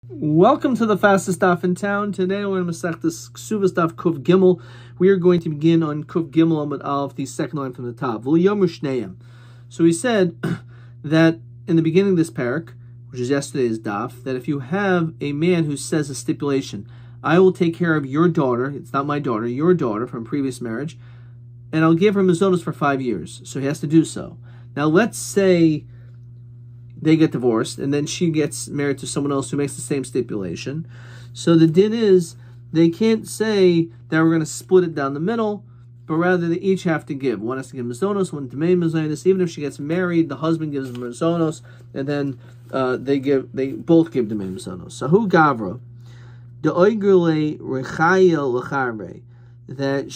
Welcome to the fastest daf in town. Today we're going to masech this Ketubot daf Kuf Gimel. We are going to begin on Kuf Gimel Amud Aleph, the second line from the top. So he said that in the beginning of this parak, which is yesterday's daf, that if you have a man who says a stipulation, I will take care of your daughter, it's not my daughter, your daughter from previous marriage, and I'll give her mazonos for 5 years. So he has to do so. Now let's say they get divorced, and then she gets married to someone else who makes the same stipulation. So the din is, they can't say that we're going to split it down the middle, but rather they each have to give. One has to give mazonos, one demei mazonos. Even if she gets married, the husband gives mazonos, and then they both give demei mazonos. So who gavra? The oigrele rechaya lacharbe, that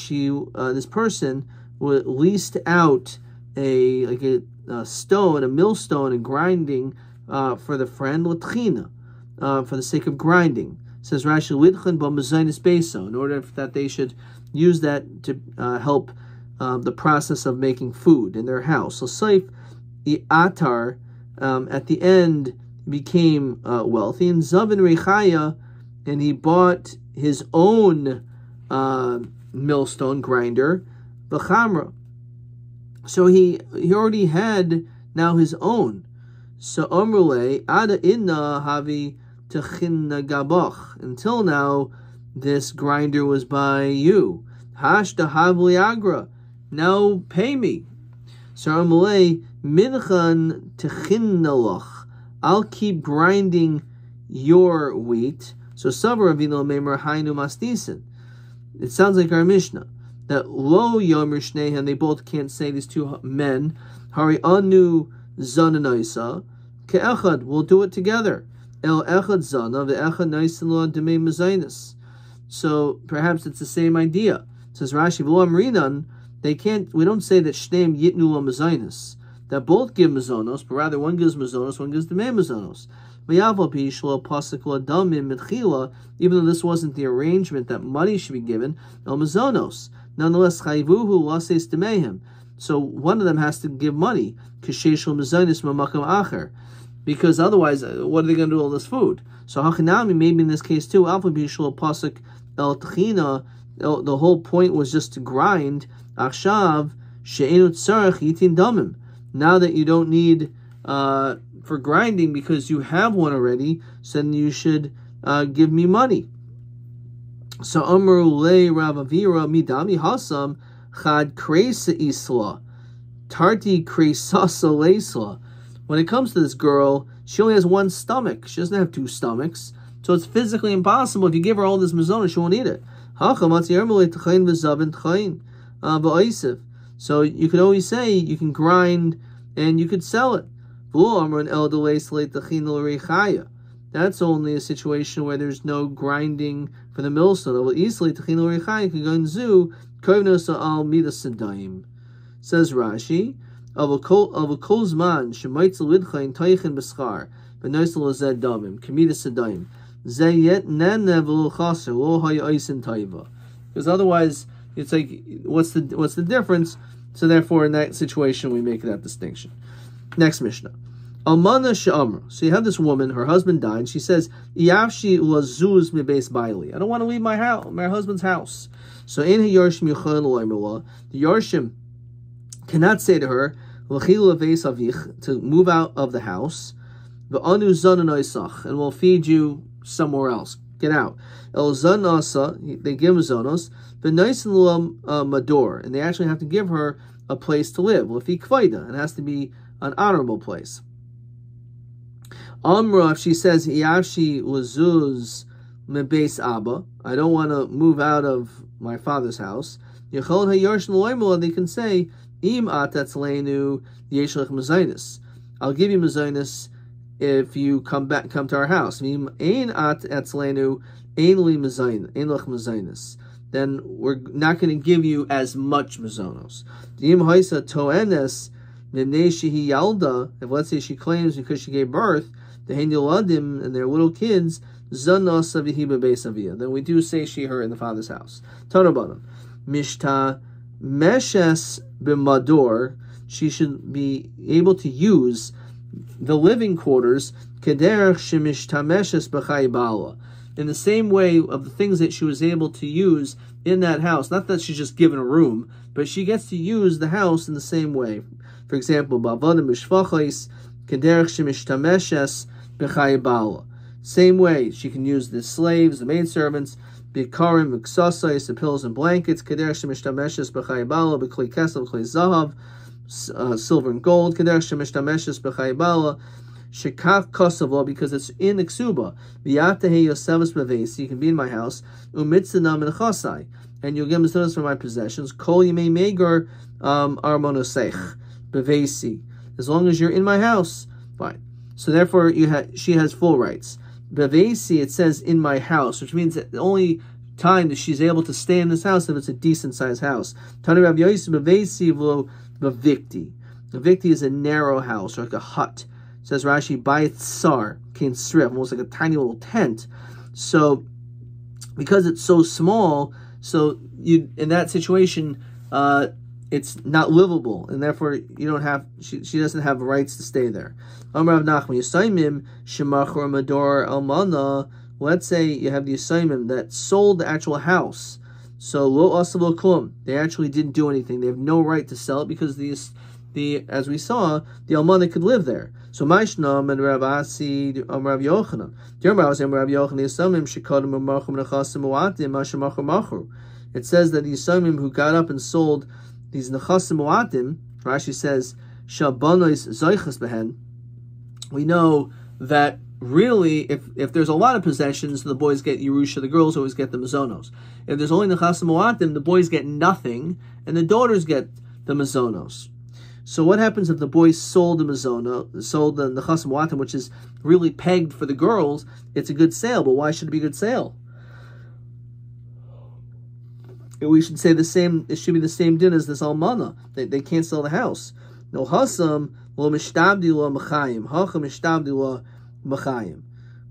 this person leased out a stone, a millstone, and grinding for the friend l'tchina, for the sake of grinding. It says Rashi lidchen b'mezainis beso, in order that they should use that to help the process of making food in their house. So Saif Atar at the end became wealthy, and Zavin Rechaya, and he bought his own millstone grinder, b'chamra. So he already had now his own. So Omrule Ada Inna Havi Techinna Gabach. Until now, this grinder was by you. Hashta Havli Agra. Now pay me. So Omrule Minchan Techinna Loch. I'll keep grinding your wheat. So Savar Avino Memer Hainu Mastisin. It sounds like our Mishnah, that lo yomer shnehem, they both can't say, these two men, hari anu zananaisa ke'echad, we'll do it together. El echad zana ve'echad naisin lo demei mezainis. So perhaps it's the same idea. It says Rashi, v'lo amrinan, we don't say that shneim yitnu lo mezainis, that both give mazonos, but rather one gives mazonos, one gives demei mazonos. Even though this wasn't the arrangement that money should be given, el mazonos. Nonetheless, chayvuhu lases demehim. So one of them has to give money, k'sheshul mazonis mamakam acher, because otherwise, what are they going to do with all this food? So hachinami, maybe in this case too, alpha bishul pasuk el tchina. The whole point was just to grind. Achshav she'enu tzarich yitin damim. Now that you don't need for grinding because you have one already, so then you should give me money. So Amru le Rav Avira midami hasam chad kresa isla tarti kresasa leisla. When it comes to this girl, she only has one stomach. She doesn't have two stomachs, so it's physically impossible. If you give her all this mazona, she won't eat it. So you could always say you can grind and you could sell it. That's only a situation where there's no grinding for the millstone. Says Rashi, because otherwise it's like, what's the difference? So therefore in that situation we make that distinction. Next Mishnah. Almana she'amra. So you have this woman, her husband died. She says, "Yavshi lazuz mibeis baili. I don't want to leave my husband's house." So in yarshim yuchon lo'imela, the yarshim cannot say to her, "L'chilu aveis avich," to move out of the house. V'anu zananoisach, and we'll feed you somewhere else. Get out. El zanasa, they give zonos. V'naisin lo mador, and they actually have to give her a place to live. L'fi kvaida, it has to be an honorable place. Amra, if she says, Yavshi lazuz mebeis abba, I don't want to move out of my father's house, Yechol hayarsh lo'imela, they can say, Im atatzleinu yeshlech mazainis. I'll give you mazainis if you come to our house. Im ein atatzleinu ein li mazain, ein lech mazainis. Then we're not going to give you as much mazonos. Im haisa toenes. If let's say she claims because she gave birth, the Henuladim and their little kids, then we do say she, her in the father's house. Tanobanim. Mishta Meshes b'mador, she should be able to use the living quarters, kederech shemishtameshes b'chai bala, in the same way of the things that she was able to use in that house. Not that she's just given a room, but she gets to use the house in the same way. For example, ba'avodim mishvachos, kederech shemishtameshes b'chai bala. Same way, she can use the slaves, the maidservants, bikarim, miksasais, the pillows and blankets, kederech shemishtameshes b'chai bala, b'kli kesel, b'kli zahav, silver and gold, kederech shemishtameshes b'chai bala, shekaf kosavla, because it's in the ksuba. V'yatehe yosevas b'veis, you can be in my house, umitzana minchasai, and you'll get mitzvahs from my possessions. Kol yimei megar armonosech b'veisi, as long as you're in my house, fine. So therefore, she has full rights. B'veisi, it says in my house, which means that the only time that she's able to stay in this house if it's a decent sized house. Tani Rav Yosef b'veisi v'lo b'vikti. A vikti is a narrow house, or like a hut. It says Rashi, bayit tsar, kain srif, almost like a tiny little tent. So, because it's so small, so you in that situation, it's not livable, and therefore you don't have. She doesn't have rights to stay there. Amar Rav Nachman, Yisaimim shemachor mador almana. Let's say you have the Yisaimim that sold the actual house. So lo asav lo klum. They actually didn't do anything. They have no right to sell it because as we saw, the almana could live there. So Maishnam and Rav Asi Rav Yochanan. It says that the Yisomim who got up and sold these nechasim muatim, Rashi says shabonos zoichas behen. We know that really, if there's a lot of possessions, the boys get Yerusha, the girls always get the mazonos. If there's only nechasim muatim, the boys get nothing, and the daughters get the mazonos. So what happens if the boys sold the mazono, sold the nechasim muatim, which is really pegged for the girls? It's a good sale, but why should it be a good sale? We should say the same. It should be the same din as this almana. They can't sell the house. No hasam lo mishtabdi lo machayim. Hacham mishtabdi lo machayim.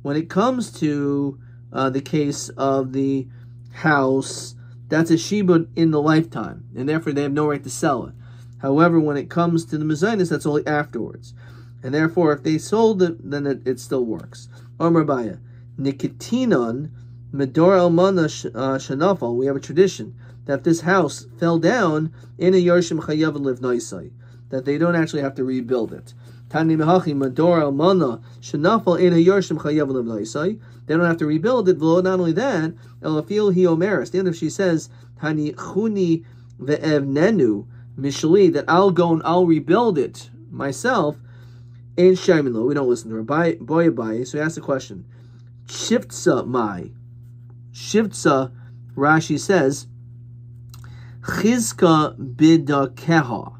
When it comes to the case of the house, that's a shibud in the lifetime, and therefore they have no right to sell it. However, when it comes to the mezainis, that's only afterwards, and therefore if they sold it, then it still works. Amar Baya nikitinon. Medor Almana Shanafal, we have a tradition that if this house fell down in a Yarshim Chayav and Liv Naisai, that they don't actually have to rebuild it. Tani Mehachi Medor Almana Shanafal in a Yarshim Chayav and Liv Naisai, they don't have to rebuild it. Not only that, Elafil Hi Omeris, the end of she says, Hani Chuni Ve'evnenu Mishali, that I'll go and I'll rebuild it myself. Ain't Shaimin, we don't listen to her. Boy, so he asks the question, Shiftsa Mai. Shivtza, Rashi says, Chizka bidakeha,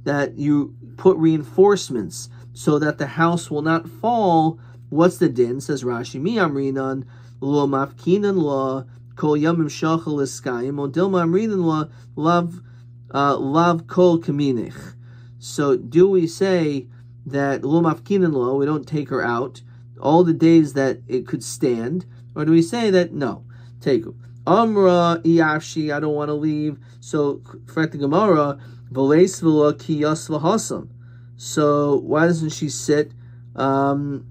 that you put reinforcements so that the house will not fall. What's the din? Says Rashi, Mi amrinan lo mafkinan lo kol yamim shachal eskayim o dilma amrinan lo lav kol kaminich. So do we say that lo mafkinan lo, we don't take her out all the days that it could stand, or do we say that no? Take Amra Iyavshi, I don't want to leave. So for the Gemara, V'leis ki yasvahasam. So why doesn't she sit and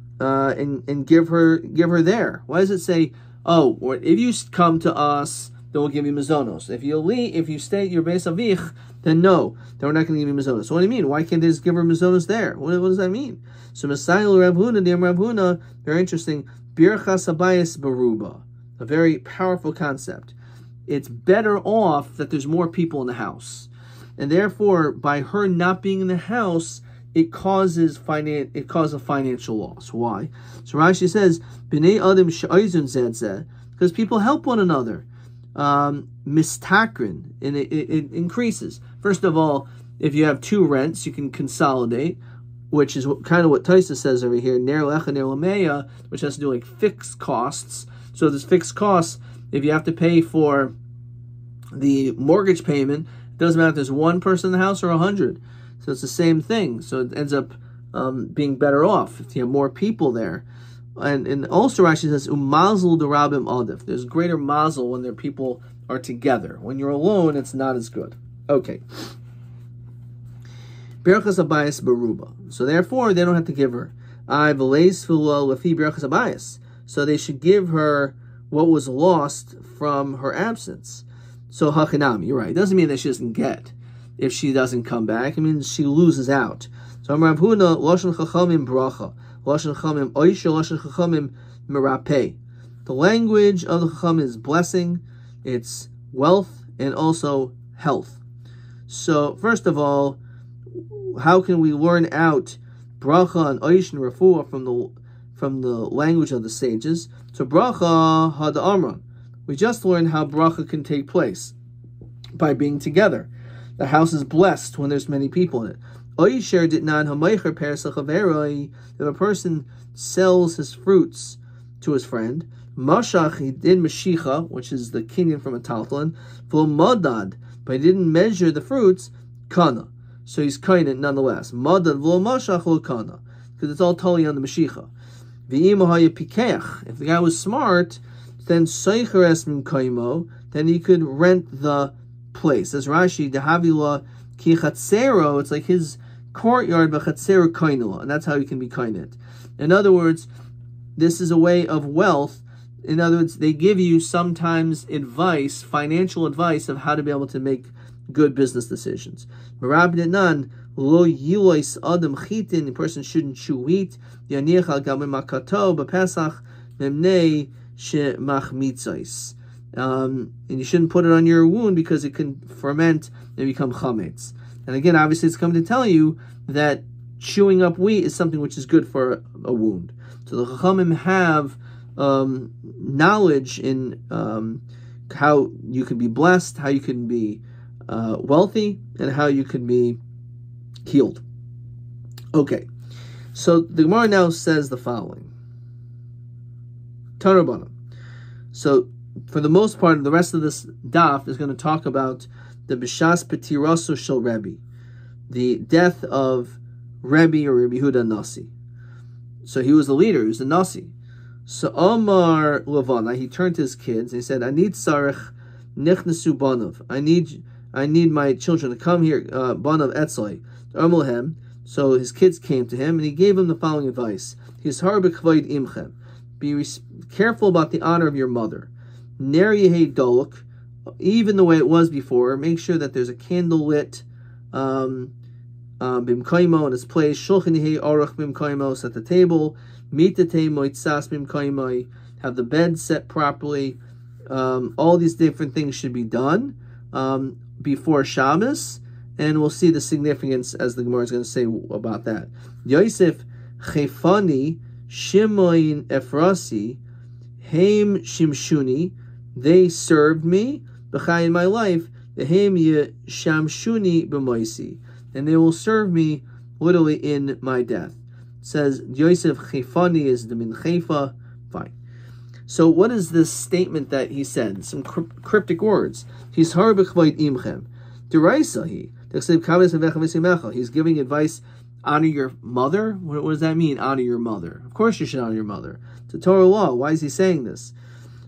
give her there? Why does it say, oh, or if you come to us, then we'll give you mazonos. If you leave, if you stay at your base avich, then no, then we're not going to give you mazonos. So what do you mean? Why can't they just give her mazonos there? What does that mean? So Masail Rav Huna, the Rav Huna, very interesting. Birchas habayis baruba. A very powerful concept. It's better off that there's more people in the house, and therefore, by her not being in the house, it causes financial loss. Why? So Rashi says, "Bnei adam she'oizun zedzeh," because people help one another. Mistakrin, and it increases. First of all, if you have two rents, you can consolidate, which is kind of what Taisa says over here, ner lecha ner lameya, which has to do like fixed costs. So this fixed costs, if you have to pay for the mortgage payment, it doesn't matter if there's one person in the house or 100. So it's the same thing. So it ends up being better off if you have more people there. And also Rashi says, Umazl derabim adif. There's greater mazel when their people are together. When you're alone, it's not as good. Okay. Berachas habayis baruba. So therefore, they don't have to give her. So they should give her what was lost from her absence. So hachinam, you're right. It doesn't mean that she doesn't get if she doesn't come back. It means she loses out. So Rav Huna, Lashon Chachamim bracha, Lashon Chachamim oisha, Lashon Chachamim merapeh. The language of the Chacham is blessing, it's wealth, and also health. So first of all, how can we learn out bracha and oish and refuah from the language of the sages? So bracha had amran. We just learned how bracha can take place by being together. The house is blessed when there's many people in it. Oisher did not hamaycher persachaveroi. If a person sells his fruits to his friend, mashach he did mashicha, which is the kinyan from a taltalin, v'lo madad, but he didn't measure the fruits, kana. So he's kainit nonetheless. Madad v'lo mashach lo kana, because it's all totally on the mashicha. V'imahaya pikeach. If the guy was smart, then seicher es min kaimo, then he could rent the place. As Rashi, dehavila ki chatzero, it's like his courtyard, but chatzero kainula, and that's how he can be kainit. In other words, this is a way of wealth. In other words, they give you sometimes advice, financial advice of how to be able to make good business decisions. Marab Dinan, lo yilois adam chitin, the person shouldn't chew wheat. Yaniach al gamim makato b'pesach memnei shemachmitzais. And you shouldn't put it on your wound because it can ferment and become chametz. And again, obviously, it's coming to tell you that chewing up wheat is something which is good for a wound. So the Chachamim have knowledge in how you can be blessed, how you can be wealthy, and how you can be healed. Okay, so the Gemara now says the following. Tanurbanim. So for the most part, the rest of this daf is going to talk about the Bishas Petiraso Shel Rabbi, the death of Rabbi or Rabbi Yehuda Nasi. So he was the leader, he was the Nasi. So Omar Levana, he turned to his kids and he said, I need Sarech Nichnasu Banav. I need my children to come here, Banav Etzai. Omlehem. So his kids came to him and he gave him the following advice. He's har b'kvoid imchem. Be careful about the honor of your mother. Ner yehe doluk, even the way it was before, make sure that there's a candle lit bimkaimo in its place. Shulchan yehe aruch bimkaimo, set the table. Mitate moitzas bimkaimai, have the bed set properly. All these different things should be done before Shabbos, and we'll see the significance as the Gemara is going to say about that. Yosef chefani shimoin efrasi heim shimshuni, they served me b'chai in my life, the heim yeshamshuni b'moisi, and they will serve me literally in my death. It says Yosef chefani is the min chefa. Fine. So what is this statement that he said? Some cryptic words. He's har b'chvoid imchem. Deraisahi. He's giving advice. Honor your mother. What does that mean? Honor your mother. Of course you should honor your mother. It's a Torah law. Why is he saying this?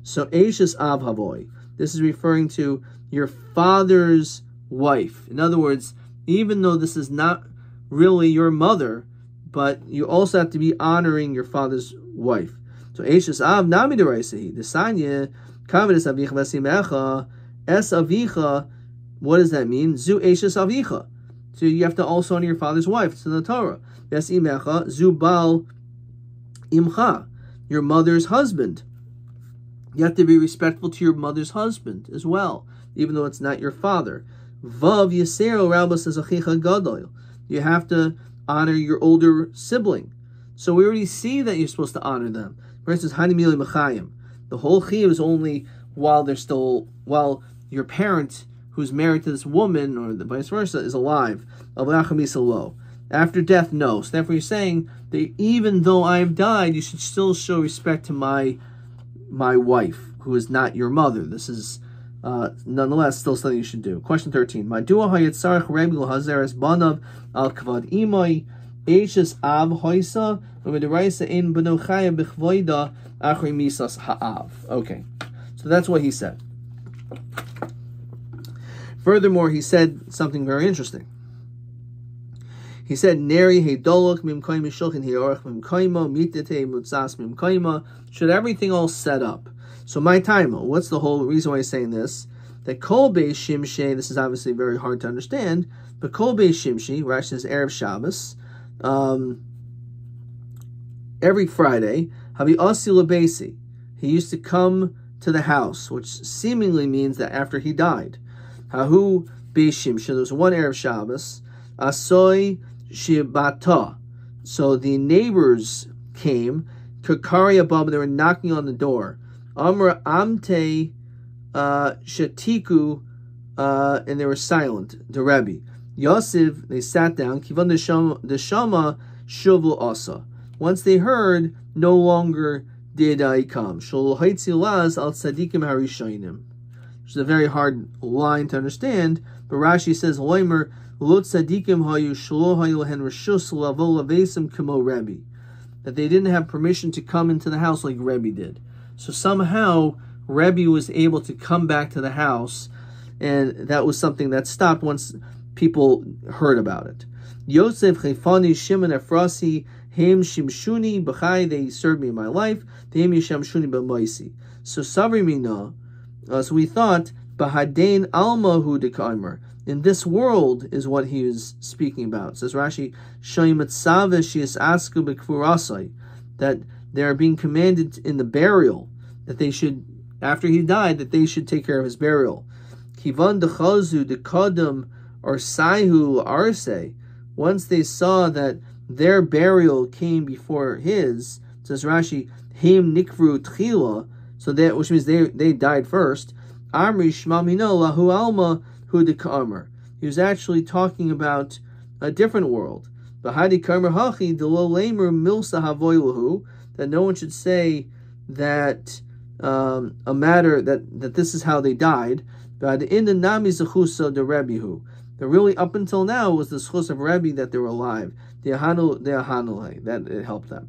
So Eishes Av Havoy. This is referring to your father's wife. In other words, even though this is not really your mother, but you also have to be honoring your father's wife. So Eishes Av Nami Deraisahi. The Sanya Kavedes Avicha Vasimecha Es Avicha. What does that mean? Zu Eishes Avicha. So you have to also honor your father's wife. It's in the Torah. Ves Imecha Zu Bal Imcha. Your mother's husband. You have to be respectful to your mother's husband as well, even though it's not your father. Vav Yisero Rabas as Achicha Gadol. You have to honor your older sibling. So we already see that you're supposed to honor them. For instance, Hanimili Mechayim. The whole chiyuv is only while your parent who's married to this woman, or the vice versa, is alive. After death, no. So therefore you're saying that even though I have died, you should still show respect to my wife, who is not your mother. This is nonetheless still something you should do. Question 13. Okay, so that's what he said. Furthermore, he said something very interesting. He said, Neri Hedolok Mimkaima Shulchan Hiorach Mimkaima Mitete Mutsas Mimkaima. Should everything all set up? So my time, what's the whole reason why he's saying this? That Kol Beis Shimshei, this is obviously very hard to understand, but Kol Beis Shimshei, Rashi says Erev Shabbos, every Friday, Havi Asi Lebesi, he used to come to the house, which seemingly means that after he died. Hahu Beis Shimshei, there was one Erev Shabbos, Asoi Shibata. So the neighbors came, Kakari above, they were knocking on the door. Amr Amte Shatiku, and they were silent. The Rabbi. Yosef, they sat down. Kivan the Shama Shuvu Asa. Once they heard, no longer did I come. Shol Haitzilaz al Tzadikim Harishainim. Which is a very hard line to understand, but Rashi says, Loimer Lo Tzadikim Hayu Shlo Hayu Lehen Rishus Lavo Lavesim Kamo Rabbi. That they didn't have permission to come into the house like Rabbi did. So somehow Rabbi was able to come back to the house, and that was something that stopped once people heard about it. Yosef Chayfani Shimon Efrasi Haim Shimshuni B'chai, they served me in my life. Haim Yishamshuni B'maisi. So Savrimina, so we thought Bahadain Almahu Dekaimer. In this world is what he was speaking about. It says Rashi, Shaimatzave Shias Asku B'Kfurasai, that they are being commanded in the burial, that they should, after he died, that they should take care of his burial. Kivan dechazu dekadam or saihu arse. Once they saw that their burial came before his, says Rashi, him nikvru tchila, so that, which means they died first. Amri shmamino lahu alma hu dekamer. He was actually talking about a different world. Bahadi kamer hachi delo lamer milsa havoilahu, that no one should say that a matter that this is how they died. But in the nami zechusa de Rebbehu, that really up until now was the zechus of Rebbe that they were alive. The ahanu that it helped them.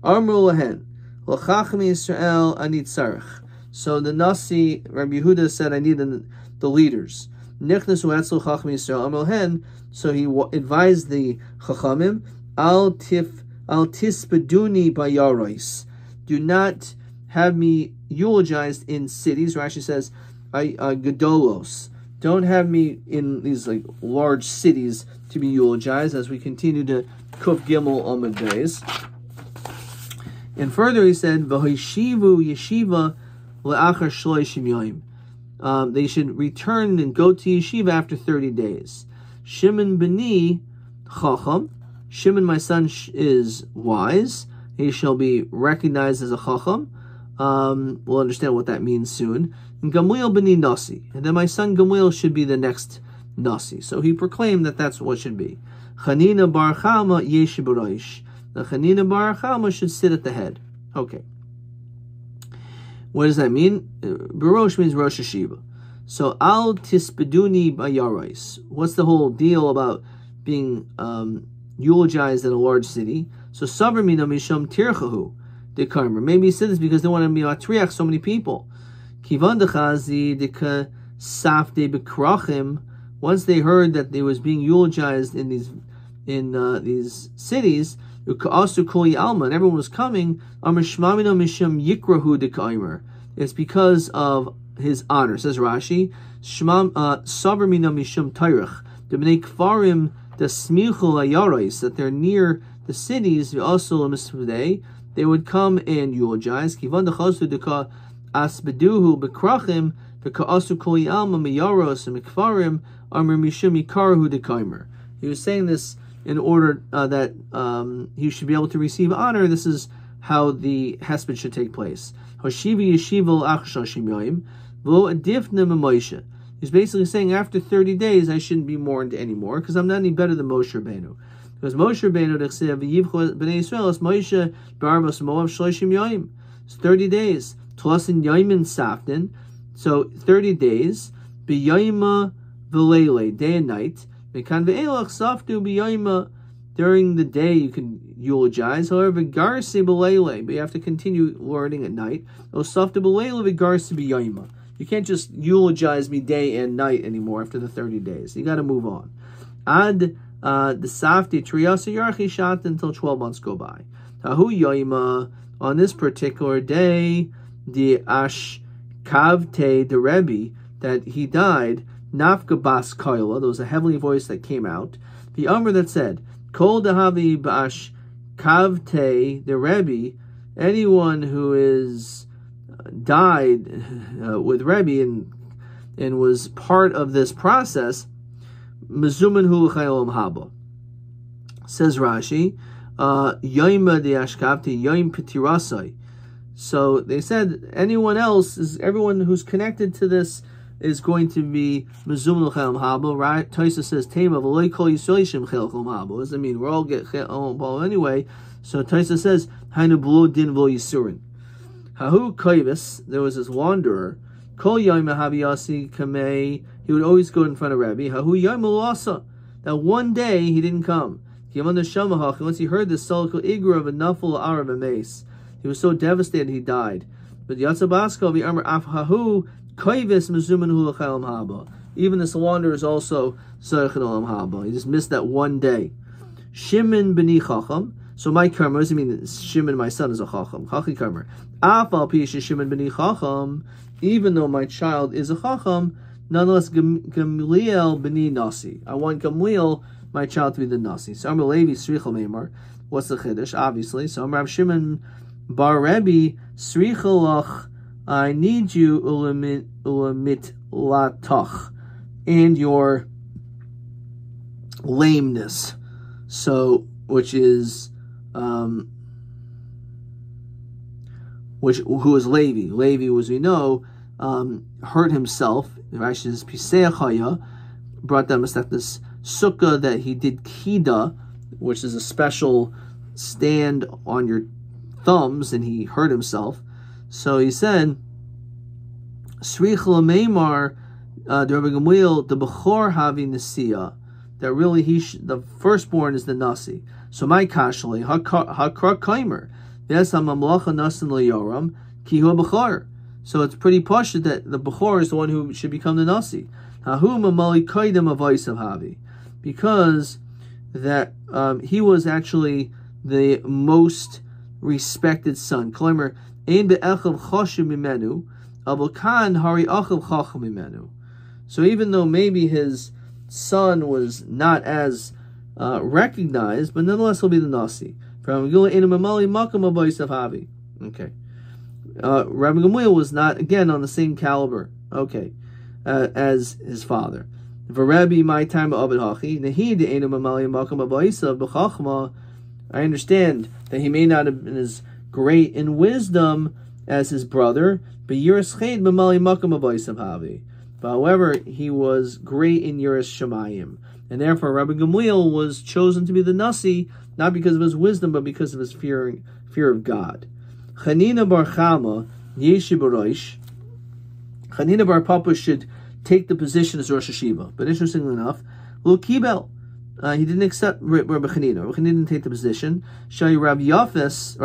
Amru lahen l'chachmi Yisrael ani tzarich. So the Nasi Rabbi Yehuda said, I need the leaders. Nichnasu etzlu chachmi Yisrael amru lahen. So he advised the chachamim, al tispeduni bayaros. Do not have me eulogized in cities. Rashi says, gedolos. Don't have me in these like large cities to be eulogized, as we continue to Kuf Gimel Amud Beis. And further he said, V'hoishivu yeshiva le'achar shloishim yoyim. They should return and go to yeshiva after 30 days. Shimon b'ni chacham. Shimon, my son, is wise. He shall be recognized as a chacham. We'll understand what that means soon. And Gamliel b'ni nasi. And then my son Gamliel should be the next nasi. So he proclaimed that that's what should be. Chanina bar Chama yesh b'roish. The Chanina bar Chama should sit at the head. Okay. What does that mean? Barosh means Rosh Hashiva. So al tispeduni bayarais. What's the whole deal about being eulogized in a large city? So Savramina misham tirchahu de karmer. Maybe he said this because they want to be matriach so many people. Kivan dechazi de safte bekrachim. Once they heard that they was being eulogized in these cities, ukasu koli alma, and everyone was coming. Amar shmamina misham yikrahu de kaimer. It's because of his honor. Says Rashi, Shmam Savramina misham tayrach. The bnei kfarim the smichul ayarais, that they're near the cities. Also they would come and eulogize. Kivan dechazu deka asbeduhu bekrachim v'kaasu koli alma miyaros and mikfarim amar mishum yikarahu dekaimer. He was saying this in order that he should be able to receive honor. This is how the hesped should take place. Hoshivi yeshiva l'achshashim yoyim v'lo adifna m'Moshe. He's basically saying after 30 days I shouldn't be mourned anymore because I'm not any better than Moshe Rabbeinu. Because Moshe Rabbeinu d'chsev v'yivcho b'nei Yisrael es Moshe b'arbas moav shloshim yoyim. It's 30 days. Tlosin yoyim saftin. So 30 days. B'yoyima v'leile, day and night. Mekan ve'elach saftu b'yoyima. During the day you can eulogize. However, garsi b'leile, but you have to continue learning at night. O saftu b'leile v'garsi b'yoyima. You can't just eulogize me day and night anymore after the 30 days. You got to move on. Ad the Safti Triyasa Yarchi Shat until 12 months go by. Tahu Yoima, on this particular day, the Ashkavte, the Rebbe, that he died, Nafka Bas Kaila, there was a heavenly voice that came out. The Amr that said, Kol Dahavi Bash Kavte, the Rebbe, anyone who is died with Rebbe and was part of this process, Mezuman Hu L'Chayolam Haba. Says Rashi, Yoima de Ashkavte, Yoim Pitirasai. So they said anyone else, everyone who's connected to this is going to be Mezuman L'Chayolam Haba. Right? Taisa says, Tema V'loi Kol Yisrael L'Chayolam Haba. Doesn't mean we're all get Chayolam Haba anyway. So Taisa says, Hainu B'lo Din V'lo Yisurin. Hahu Kaivis, there was this wanderer, Kol Yoim Haviyasi Kamei, he would always go in front of Rabbi. Hahu Yoim Ulasa, that one day he didn't come. Once he heard the Salko Igra of a Naful Arav Mace, he was so devastated he died. But Yatzabasko V'Amr Af Hahu Kaivis Mezuman Hu L'Chayolam Haba. Even this wanderer is also Tzarech L'Olam Haba. He just missed that one day. Shimon B'ni Chacham. So my karma, does it mean Shimon, my son, is a chacham? Chachi karma. Afal pisha Shimon b'ni chacham. Even though my child is a chacham, nonetheless Gamliel b'ni nasi. I want Gamliel, my child, to be the nasi. So Amar Levi Srichel Meimar. What's the chiddush? Obviously. So Amar Shimon bar Rebbe Srichelach. I need you ulamit latach and your lameness. So which is. Who is Levi? Levi, as we know, hurt himself. Rashi says Piseachaya brought down this sukkah that he did kida, which is a special stand on your thumbs, and he hurt himself. So he said, Srichla Meimar, the Rabbi Gamliel, the Bechor Havi Nasiya, that really the firstborn is the Nasi. So my kashli hakra kaimer, yes, hamamlacha nasan leyoram kihu bechor. So it's pretty posh that the bechor is the one who should become the nasi. Hahu mamali kaidem avais of havi, because that he was actually the most respected son. Kaimer ein be'echav chashim mimenu, abukan hari achav chacham mimenu. So even though maybe his son was not as recognized, but nonetheless he'll be the nasi. Okay. Rabbi Gamliel was not, again, on the same caliber, okay, as his father. I understand that he may not have been as great in wisdom as his brother, but however, he was great in Yiras Shamayim. And therefore, Rabbi Gamliel was chosen to be the Nasi, not because of his wisdom, but because of his fear of God. Chanina bar Chama, Yeshi Barosh. Chanina bar Papa should take the position as Rosh Hashiva. But interestingly enough, Lo Kibel, he didn't accept Rabbi Chanina. Rabbi Chanina didn't take the position. Shai Rab Afes,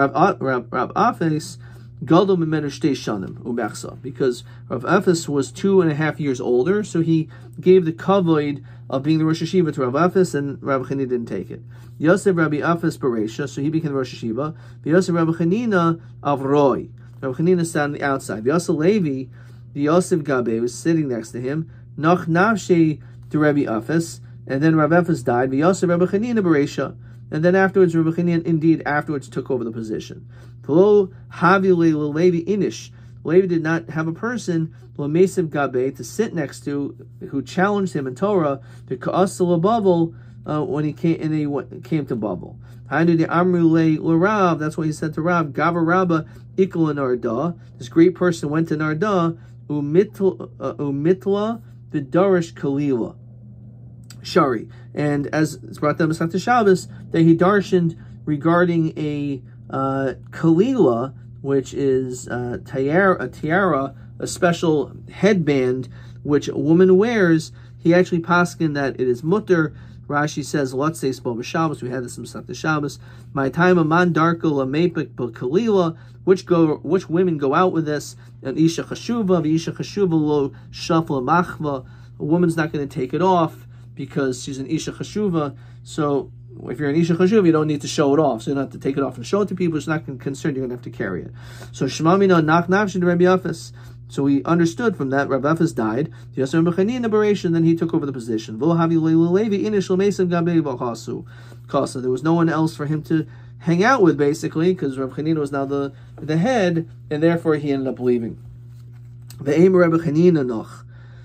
Gadol Mimenu Shtei Shanim Umechsa, because Rav Afes was 2.5 years older, so he gave the kavod of being the Rosh Hashiva to Rav Afes, and Rabbi Chanina didn't take it. Yosef Rabbi Afes Beresha, so he became the Rosh Hashiva. Yosef Rabbi Chanina Avroi. Rabbi Chanina sat on the outside. Yosef Levi, the Yosef Gabe, was sitting next to him. Nach Navshe to Rabbi Afes, and then Rav Afes died. Yosef Rabbi Chanina Beresha. And then afterwards, Rabbi Chanina indeed afterwards took over the position. Levi Inish. Levi did not have a person to sit next to who challenged him in Torah to Ka'as Bavel when he came to Bavel. That's why he said to Rav, Gava Rabba Ikla Narda. This great person went to Narda, Umitla Vidarish Kalila. Shari, and as it's brought down Masechta Shabbos, that he darshaned regarding a kalila, which is a tiara, a special headband which a woman wears. He actually paskin that it is mutter. Rashi says, "Let's say Spo Shabbos." We had this in Masechta Shabbos. My time a man darko lamepik kalila. Which women go out with this? An isha chashuva, v'isha chashuva lo shafla machva. A woman's not going to take it off. because she's an Isha Chashuva. So if you're an Isha Chashuva, you don't need to show it off. So you don't have to take it off and show it to people. It's not concerned you're going to have to carry it. So Shemamina Nach Navshin Rabbi Afis. So we understood from that Rabbi Afis died. Then he took over the position. There was no one else for him to hang out with, basically, because Rabbi Chanina was now the head, and therefore he ended up leaving.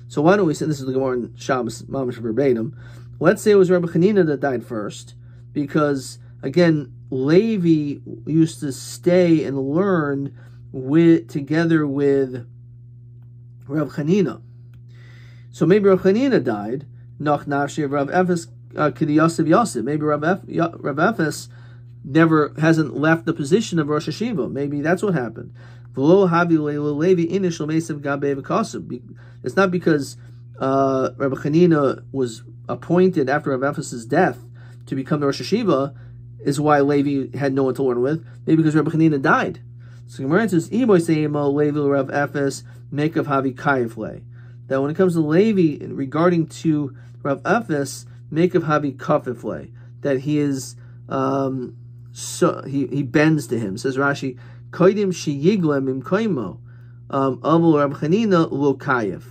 So why don't we say, this is the Gemara in Shabbos Mamash verbatim, let's say it was Rabbi Chanina that died first, because, again, Levi used to stay and learn together with Rav Chanina. So maybe Rav Chanina died, Nach Nafshi Rav Efes K'di Yosef Yosef. Maybe Rav Efes hasn't left the position of Rosh Hashiva. Maybe that's what happened. It's not because Rabbi Chanina was appointed after Rav Efes' death to become the Rosh Hashiva is why Levi had no one to learn with. Maybe because Rabbi Chanina died. So Gemara says, Levi Rav Efes make of Havi Kayifle. That when it comes to Levi regarding to Rav Efes, make of Havi Kafifle. That he is he bends to him. Says Rashi, Koidim Sheyiglem Im Koimo Avul Rav Chanina Lo Kayif.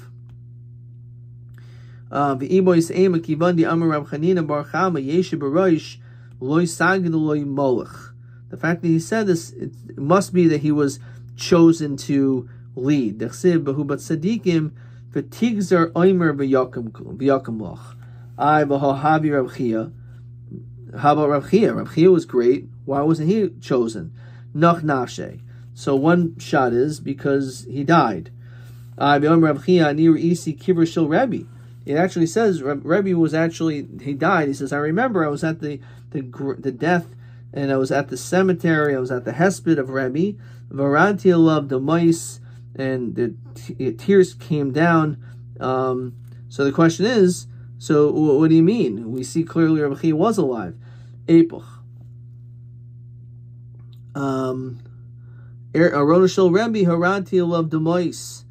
V'ibois Ema Kivandi Amar Rav Chanina Bar Chama Yeshe Baroish Loi Sagid Loi Molech. The fact that he said this, it must be that he was chosen to lead. Dechsiv Behubat Sadikim V'tigzar Oimer V'yakum Loch. I V'hohavi Rav Chia. How about Rav Chia? Rav Chia was great. Why wasn't he chosen? Nach Nafshe. So one shot is because he died. Rav Chia Nir Isi Kiver Shil Rabbi. It actually says Rabbi was actually, he died. He says, I remember I was at the death, and I was at the cemetery. I was at the hesped of Rabbi. Varanti loved the mice, and the tears came down. So the question is, so what do you mean? We see clearly Rabbi Chia was alive. Epoch. Aronashal Rabbi Haranti loved the mice.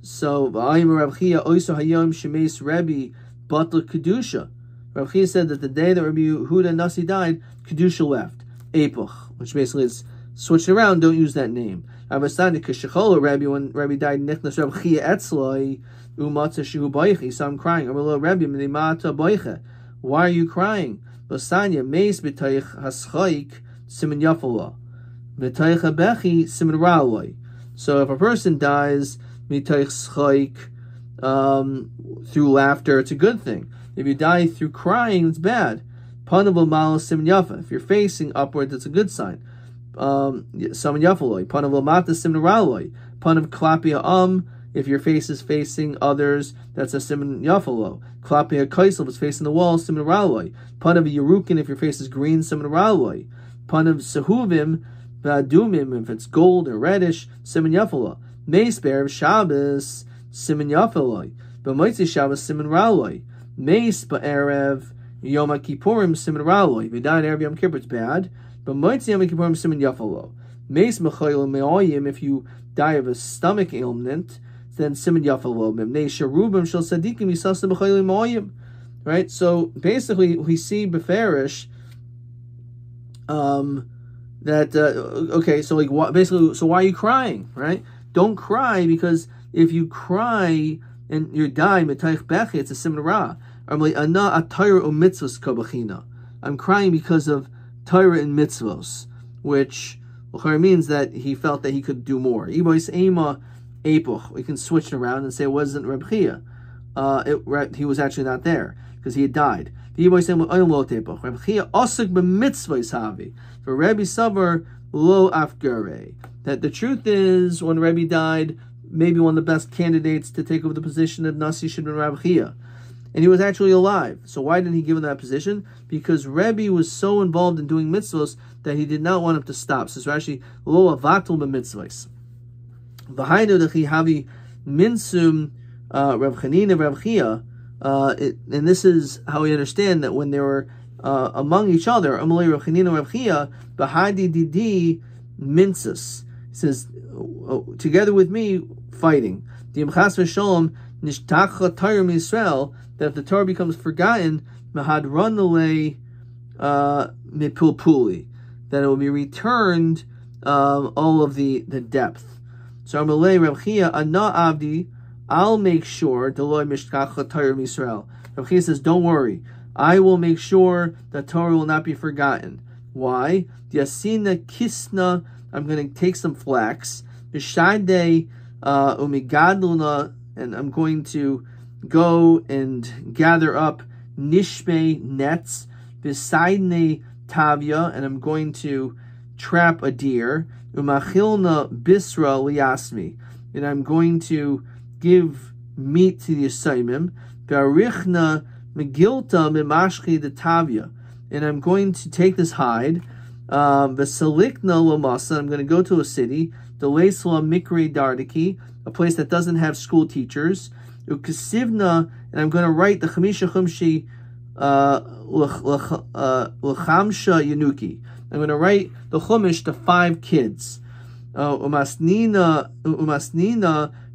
So V'ayim Rav Chia Oiso Hayom Shemeis Rabbi Batal Kedusha. Rav Chia said that the day that Rabbi Yehuda Nasi died, Kedusha left. Epoch, which basically is switched around. Don't use that name. Avastani Kishachol Rabbi, when Rabbi died, Nichnas Rav Chia Etzloi Umatza Shehu Boiche. He saw him crying. Amalo Rabbi Minimata Boiche. Why are you crying? Basanya Meis B'Taich Haschaik Simin Yafala B'Taich Habechi Simin Raloi. So if a person dies through laughter, it's a good thing. If you die through crying, it's bad. If you're facing upward, that's a good sign. If your face is facing others, that's a siman yafalo. Klapia kaisel is facing the wall, siman raloi. Panav yerukin, if your face is green, siman raloi. Panav sehuvim, vadumim, if it's gold or reddish, siman yafalo. Meis Be'erev Shabbos Siman Yafaloi, but Moitzi Shabbos Siman Raloi. Meis Be'erev Yom Kippurim Siman Raloi. If you die in Erev Yom Kippur, it's bad. But Moitzi Yom Kippurim Siman Yafalo. Meis Mechoil Me'oyim. If you die of a stomach ailment, then Siman Yafalo. Memnei Sherubim Shel Sadikim Yisasa Mechoil Me'oyim. Right. So basically, we see Beferish. Okay. So like, basically, so why are you crying? Right. Don't cry, because if you cry and you're dying, it's a siman ra. I'm crying because of Torah and mitzvos, which means that he felt that he could do more. We can switch it around and say it wasn't Reb Chia. He was actually not there because he had died. For Rebbe Savar lo afgare. That the truth is, when Rebbe died, maybe one of the best candidates to take over the position of Nasi should have been Rabbi Chia. And he was actually alive. So why didn't he give him that position? Because Rebbe was so involved in doing mitzvahs that he did not want him to stop. Says Rashi, lo avatul b'mitzvahs. V'hainu dechi havi minsum Rav Chanina Rav Chia. And this is how we understand that when they were among each other, Amalei Rav Chanina Rav Chia, b'hadi didi minsus. He says, together with me, fighting. Nishtacha Torah Yisrael, that if the Torah becomes forgotten, Mahadranale Mipulpuli, that it will be returned all of the depth. So Amalei Reb Chia Ana Avdi, I'll make sure Deloy Mishtacha Torah Yisrael. Reb Chia says, don't worry, I will make sure that Torah will not be forgotten. Why? Yasina Kisna, I'm going to take some flax, Bishade Umigadluna, and I'm going to go and gather up Nishme nets, Bisaidne Tavia, and I'm going to trap a deer, Umachilna Bisra Liasmi, and I'm going to give meat to the Yisayimim, Barichna Megilta Mimashchi the Tavia, and I'm going to take this hide, Vesalikna Lamasa, I'm going to go to a city, Delesla Mikre Dardiki, a place that doesn't have school teachers, Ukasivna, and I'm going to write the Chamisha Chumshi L'chamsha Yanuki. I'm going to write the Chumash to 5 kids. Umasnina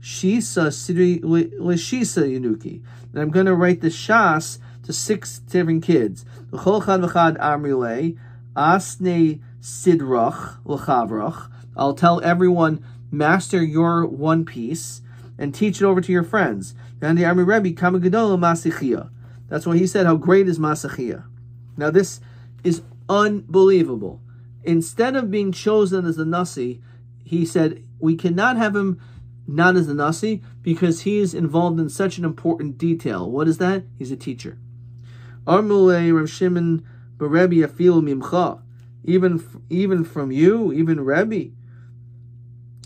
Shisa Sidri L'shisa Yanuki. And I'm going to write the Shas to 6 different kids. L'chol chad v'chad amrile asne sidrach l'chavrach. I'll tell everyone, master your one piece and teach it over to your friends. And the Amri Rebbe kama gedola masichia. That's why he said, how great is Masachia. Now this is unbelievable. Instead of being chosen as a Nasi, he said, we cannot have him not as a Nasi because he is involved in such an important detail. What is that? He's a teacher. Armulei Rav Shimon Berebi Afilu Mimcha. Even from you, even Rebbe,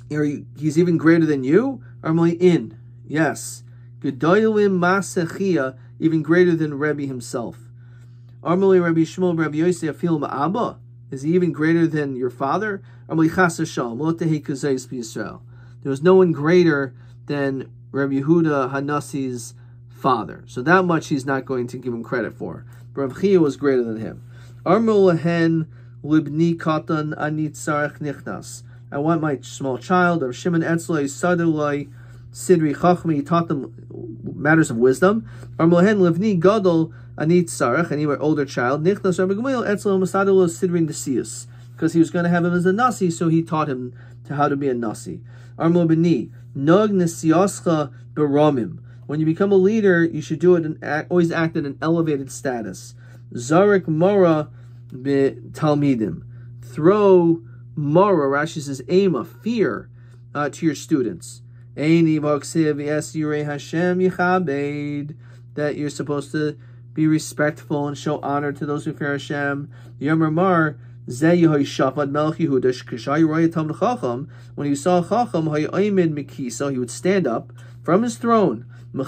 he's even greater than you? Armulei in. Yes. Gedolim Masachia, even greater than Rebbe himself. Armali Rabbi Shmuel Rabbi Yosef Afil Ma'aba, is he even greater than your father? Armali Chas Hashem Lo Tehei Kazais B'Yisrael. There was no one greater than Rabbi Yehuda Hanasi's father. So that much he's not going to give him credit for. But Rav Chia was greater than him. Armul Lahen Libni Katan Anit Sarach Nichnas. I want my small child, Rav Shimon Etzlai Sadulai Sidri Chachmi, he taught them matters of wisdom. Armulahen Livni Gadol Anit Sarach, and he were older child. Nichnas Rabbi Gamliel Etzlo Masadolo Sidri Nesius, because he was going to have him as a Nasi, so he taught him to how to be a Nasi. Armul Beni Nog Nesioscha Beramim. When you become a leader, you should do it and always act at an elevated status. Zarek Mora Be Talmidim. Throw Mora, Rashi says, Ema, fear, to your students. That you're supposed to be respectful and show honor to those who fear Hashem. When you saw Chacham, he would stand up from his throne. You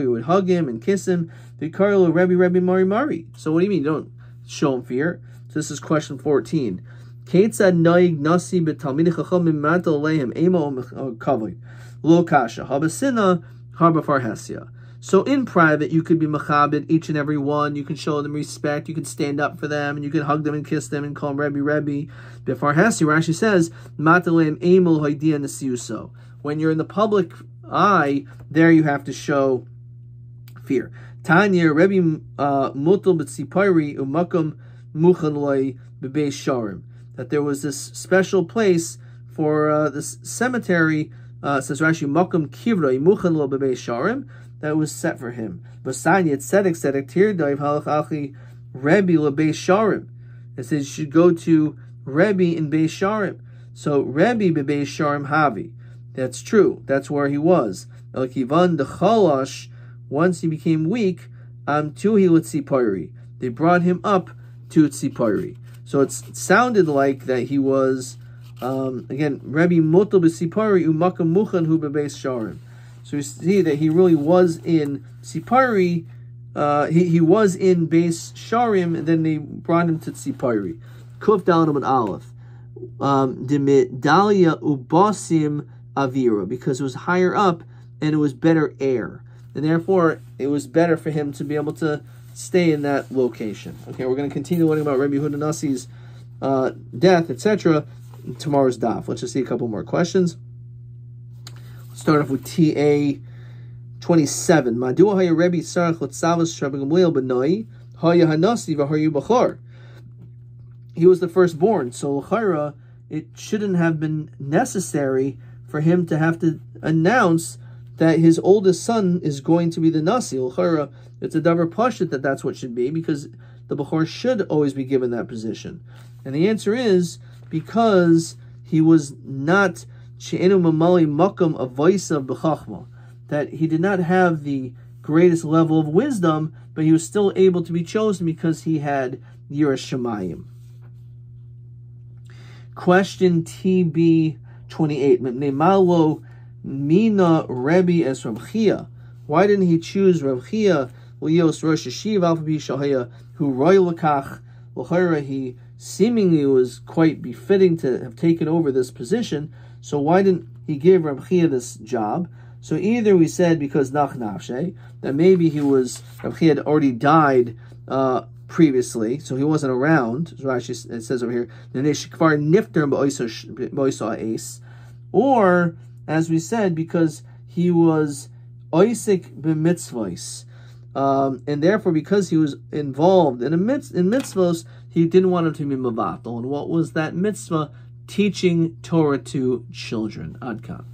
would hug him and kiss him. Rebbe Mari. So what do you mean? You don't show him fear. So this is question 14. So in private, you could be machabed each and every one. You can show them respect. You can stand up for them, and you can hug them and kiss them and call them Rebbe. Befar Hasi, Rashi says, when you're in the public eye, there you have to show fear. Tanya Rebbe mutal b'tzipari umakum muchan loy b'beis sharim. That there was this special place for this cemetery, says Rashi, Makom Kivra, Imuchan Lo B'Beis Sharim, that was set for him. Basani Tzedek Tzedek Tir Daiv Halach Achi Rebbe Lo Beis Sharim. It says you should go to Rebbe in Beis Sharim. So Rebbe B'Beis Sharim Havi. That's true. That's where he was. El Kivan Dechalash, once he became weak, Tuhi L'Tzipari. They brought him up to Tzipari. So it sounded like that he was, again, Rebbe Motel B'Sipari Umakam Muchan Hu B'Beis Sharim. So you see that he really was in Sipari, he was in Beis Sharim, and then they brought him to Tzipari. Kuf Dalanam and Aleph. Dimidalia Ubasim Avira, because it was higher up and it was better air. And therefore, it was better for him to be able to stay in that location. Okay, we're going to continue learning about Rabbi Yehuda Nasi's death, etc. in tomorrow's daf. Let's just see a couple more questions. Let's start off with TA 27. Madua haya Rebbe sarach l'tzavos Rabbi Gamliel b'noi haya hanasi v'hayu b'chor. He was the firstborn, so l'chayra, it shouldn't have been necessary for him to have to announce that his oldest son is going to be the nasi. L'chayra, it's a davar pashut that that's what should be, because the b'chor should always be given that position. And the answer is because he was not she'enu mamali makam avoisa b'chachma, that he did not have the greatest level of wisdom, but he was still able to be chosen because he had yiras shamayim. Question TB 28. Malo mina Rebbe es Rav Chia. Why didn't he choose Rav Chia? Lios Rosh Hashiv Alphabi Shahaya, who roy lakach. L'chayra, he seemingly was quite befitting to have taken over this position. So why didn't he give Rav Chia this job? So either we said because nach nafshe, that maybe Rav Chia had already died previously, so he wasn't around. So actually it says over here, or as we said, because he was oisik b'mitzvos, and therefore because he was involved in mitzvos, he didn't want him to be mavatal. And what was that mitzvah? Teaching Torah to children. Adkan.